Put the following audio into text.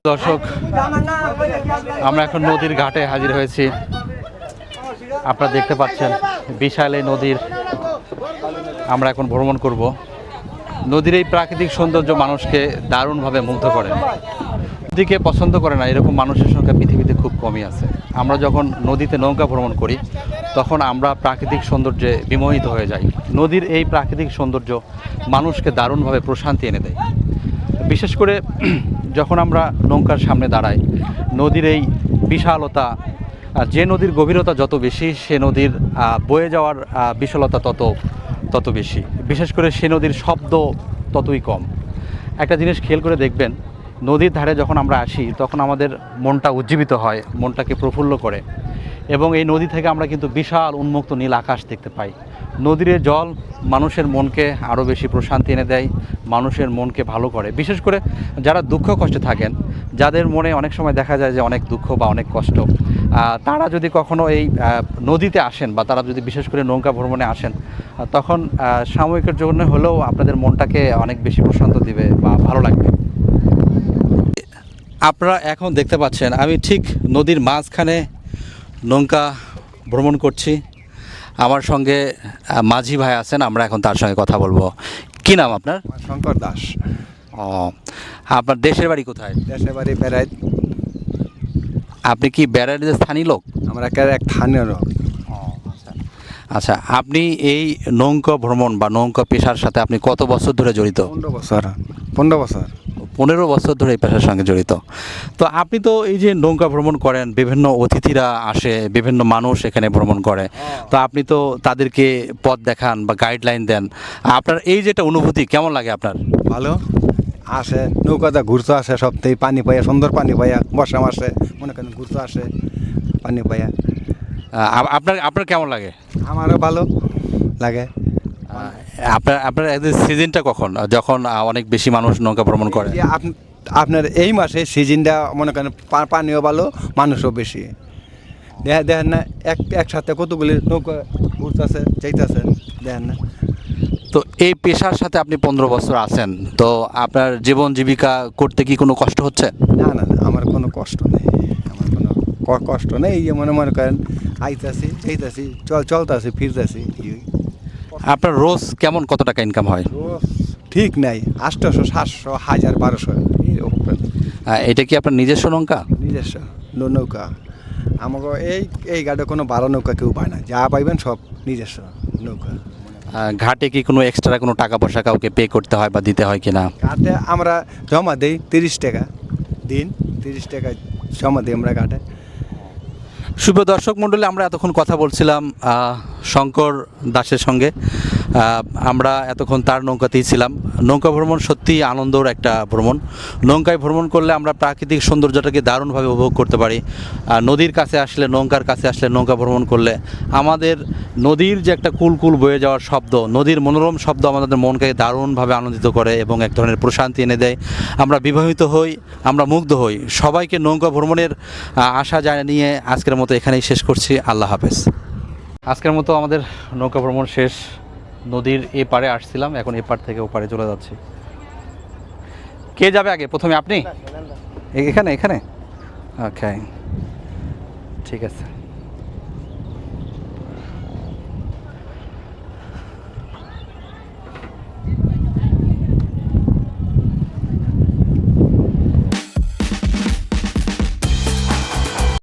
দর্শক, আমরা এখন নদীর ঘাটে হাজির হয়েছি। আপনারা দেখতে পাচ্ছেন বিশাল এই নদীর আমরা এখন ভ্রমণ করব। নদীর এই প্রাকৃতিক সৌন্দর্য মানুষকে দারুণভাবে মুগ্ধ করে। নদীকে পছন্দ করে না এরকম মানুষের সংখ্যা পৃথিবীতে খুব কমই আছে। আমরা যখন নদীতে নৌকা ভ্রমণ করি তখন আমরা প্রাকৃতিক সৌন্দর্যে বিমোহিত হয়ে যাই। নদীর এই প্রাকৃতিক সৌন্দর্য মানুষকে দারুণভাবে প্রশান্তি এনে দেয়। বিশেষ করে যখন আমরা নৌকার সামনে দাঁড়াই, নদীর এই বিশালতা, যে নদীর গভীরতা যত বেশি সে নদীর বয়ে যাওয়ার বিশালতা তত বেশি। বিশেষ করে সে নদীর শব্দ ততই কম। একটা জিনিস খেয়াল করে দেখবেন, নদীর ধারে যখন আমরা আসি তখন আমাদের মনটা উজ্জীবিত হয়, মনটাকে প্রফুল্ল করে, এবং এই নদী থেকে আমরা কিন্তু বিশাল উন্মুক্ত নীল আকাশ দেখতে পাই। নদীর জল মানুষের মনকে আরও বেশি প্রশান্তি এনে দেয়, মানুষের মনকে ভালো করে। বিশেষ করে যারা দুঃখ কষ্টে থাকেন, যাদের মনে অনেক সময় দেখা যায় যে অনেক দুঃখ বা অনেক কষ্ট, তারা যদি কখনো এই নদীতে আসেন বা তারা যদি বিশেষ করে নৌকা ভ্রমণে আসেন, তখন সাময়িকের জন্য হলেও আপনাদের মনটাকে অনেক বেশি প্রশান্ত দিবে বা ভালো লাগবে। আপনারা এখন দেখতে পাচ্ছেন আমি ঠিক নদীর মাঝখানে নৌকা ভ্রমণ করছি। আমার সঙ্গে মাঝি ভাই আছেন, আমরা এখন তার সঙ্গে কথা বলবো। কি নাম আপনার? শঙ্কর দাস। ও, আপনার দেশের বাড়ি কোথায়? দেশের বাড়ি বেড়াই। আপনি কি বেড়াইয়ের স্থানীয় লোক? আমরা এক স্থানীয় লোক। আচ্ছা, আপনি এই নৌকা ভ্রমণ বা নৌকা পেশার সাথে আপনি কত বছর ধরে জড়িত? 15 বছর। 15 বছর। 15 বছর ধরে এই পেশার সঙ্গে জড়িত। তো আপনি তো এই যে নৌকা ভ্রমণ করেন, বিভিন্ন অতিথিরা আসে, বিভিন্ন মানুষ এখানে ভ্রমণ করে, তো আপনি তো তাদেরকে পথ দেখান বা গাইডলাইন দেন। আপনার এই যেটা অনুভূতি কেমন লাগে আপনার? ভালো আসে, নৌকাতে ঘুরতে আসে, সপ্তাহে পানি পাইয়া, সুন্দর পানি পাইয়া, বর্ষা মাসে মনে করেন ঘুরতে আসে পানি পাইয়া। আপনার আপনার কেমন লাগে? আমারও ভালো লাগে। আপনার সিজনটা কখন, যখন অনেক বেশি মানুষ নৌকা ভ্রমণ করে? আপনার এই মাসে সিজনটা মনে করেন পানিও ভালো, মানুষও বেশি। দেখেন না একসাথে কতগুলি নৌকা ঘুরতেছে, চাইতেছে, দেখেন না। তো এই পেশার সাথে আপনি 15 বছর আছেন, তো আপনার জীবন জীবিকা করতে কি কোনো কষ্ট হচ্ছে? না না না, আমার কোনো কষ্ট নেই, আমার কোনো কষ্ট নেই। এই যে মনে করেন আইতাছি, যাইতাছি, চলতেছি, ফিরতেছি। আপনার রোজ কেমন, কত টাকা ইনকাম হয়? ঠিক নাই, 800, 700, 1000, 1200। এটা কি আপনার নিজস্ব নৌকা? নিজস্ব নৌকা। আমাকে এই গাড়ি কোনো ভালো নৌকা কেউ পায় না, যা পাইবেন সব নিজস্ব নৌকা। ঘাটে কি কোনো এক্সট্রা কোনো টাকা পয়সা কাউকে পে করতে হয় বা দিতে হয় কিনা? ঘাটে আমরা জমা দিই 30 টাকা দিন, 30 টাকা জমা দিই আমরা ঘাটে। শুভ দর্শক মণ্ডলী, আমরা এতক্ষণ কথা বলছিলাম শঙ্কর দাসের সঙ্গে। আমরা এতক্ষণ তার নৌকাতেই ছিলাম। নৌকা ভ্রমণ সত্যিই আনন্দর একটা ভ্রমণ। নৌকায় ভ্রমণ করলে আমরা প্রাকৃতিক সৌন্দর্যটাকে দারুণভাবে উপভোগ করতে পারি। নদীর কাছে আসলে, নৌকার কাছে আসলে, নৌকা ভ্রমণ করলে আমাদের নদীর যে একটা কুল বয়ে যাওয়ার শব্দ, নদীর মনোরম শব্দ আমাদের মনকে দারুণভাবে আনন্দিত করে এবং এক ধরনের প্রশান্তি এনে দেয়। আমরা বিবাহিত হই, আমরা মুগ্ধ হই। সবাইকে নৌকা ভ্রমণের আশা জানিয়ে আজকের মতো এখানেই শেষ করছি। আল্লাহ হাফেজ। আজকের মতো আমাদের নৌকা ভ্রমণ শেষ। নদীর এপারে আসছিলাম, এখন এপার থেকে ওপারে চলে যাচ্ছি। কে যাবে আগে? প্রথমে আপনি? এখানে ওকে, ঠিক আছে।